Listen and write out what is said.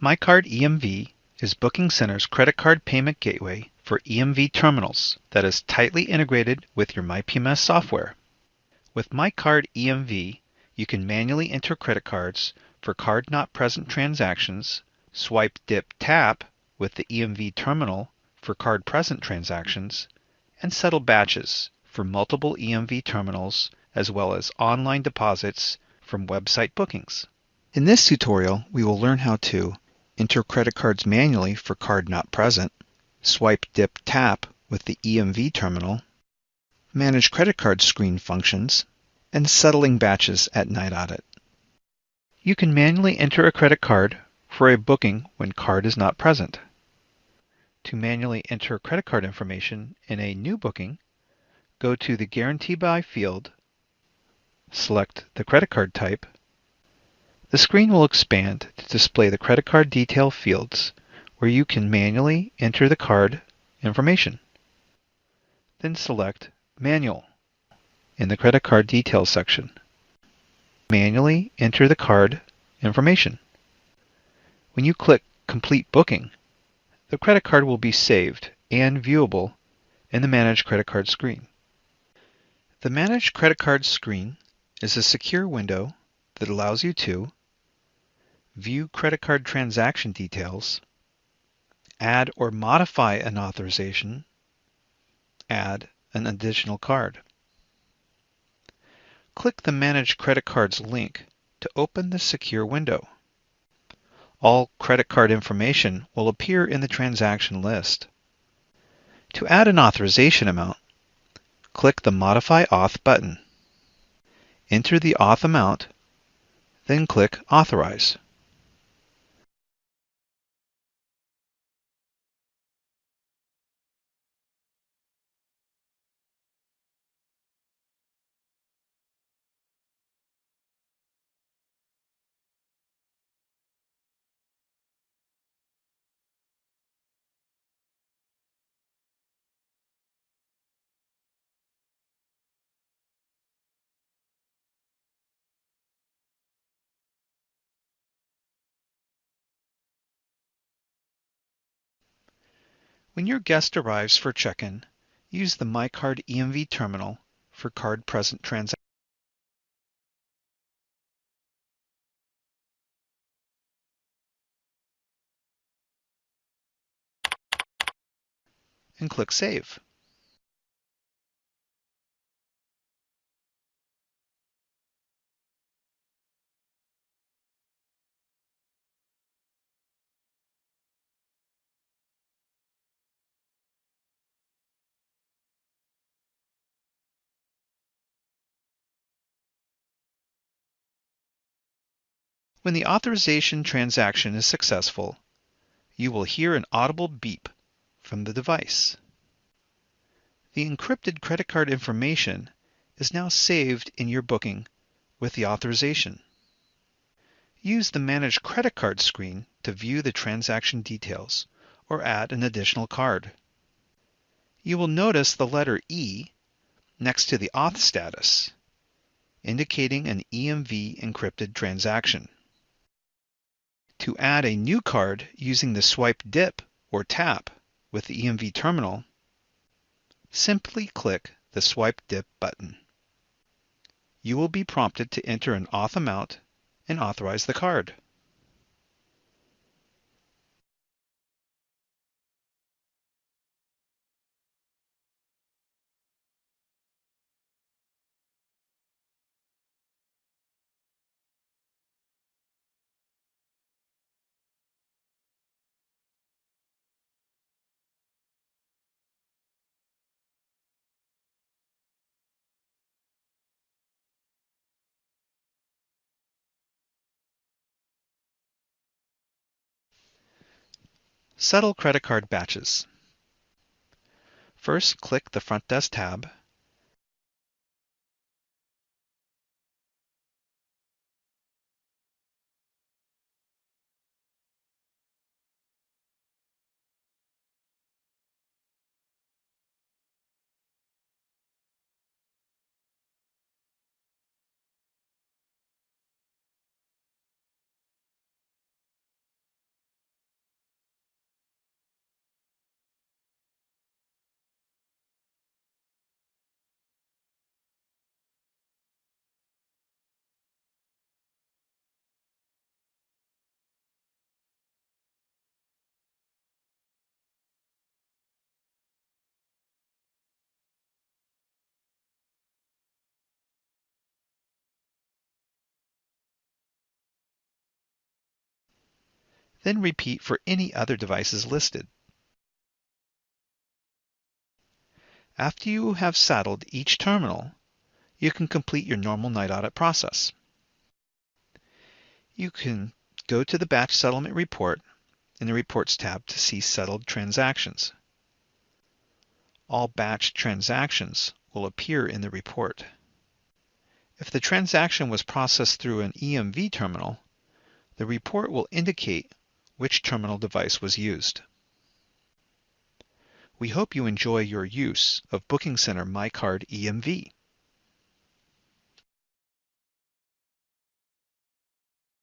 MyCard EMV is BookingCenter's credit card payment gateway for EMV terminals that is tightly integrated with your MyPMS software. With MyCard EMV, you can manually enter credit cards for card not present transactions, swipe, dip, tap with the EMV terminal for card present transactions, and settle batches for multiple EMV terminals as well as online deposits from website bookings. In this tutorial, we will learn how to enter credit cards manually for card not present, swipe, dip, tap with the EMV terminal, manage credit card screen functions, and settling batches at Night Audit. You can manually enter a credit card for a booking when card is not present. To manually enter credit card information in a new booking, go to the Guarantee By field, select the credit card type. The screen will expand to display the credit card detail fields where you can manually enter the card information. Then select Manual in the credit card details section. Manually enter the card information. When you click Complete Booking, the credit card will be saved and viewable in the Manage Credit Card screen. The Manage Credit Card screen is a secure window that allows you to view credit card transaction details, add or modify an authorization, add an additional card. Click the Manage Credit Cards link to open the secure window. All credit card information will appear in the transaction list. To add an authorization amount, click the Modify Auth button. Enter the auth amount, then click Authorize. When your guest arrives for check-in, use the MyCard EMV terminal for card present transactions and click Save. When the authorization transaction is successful, you will hear an audible beep from the device. The encrypted credit card information is now saved in your booking with the authorization. Use the Manage Credit Card screen to view the transaction details or add an additional card. You will notice the letter E next to the auth status, indicating an EMV encrypted transaction. To add a new card using the swipe, dip, or tap with the EMV terminal, simply click the Swipe Dip button. You will be prompted to enter an auth amount and authorize the card. Settle credit card batches. First, click the Front Desk tab. Then repeat for any other devices listed. After you have saddled each terminal, you can complete your normal night audit process. You can go to the Batch Settlement Report in the Reports tab to see settled transactions. All batched transactions will appear in the report. If the transaction was processed through an EMV terminal, the report will indicate which terminal device was used. We hope you enjoy your use of BookingCenter MyCard EMV.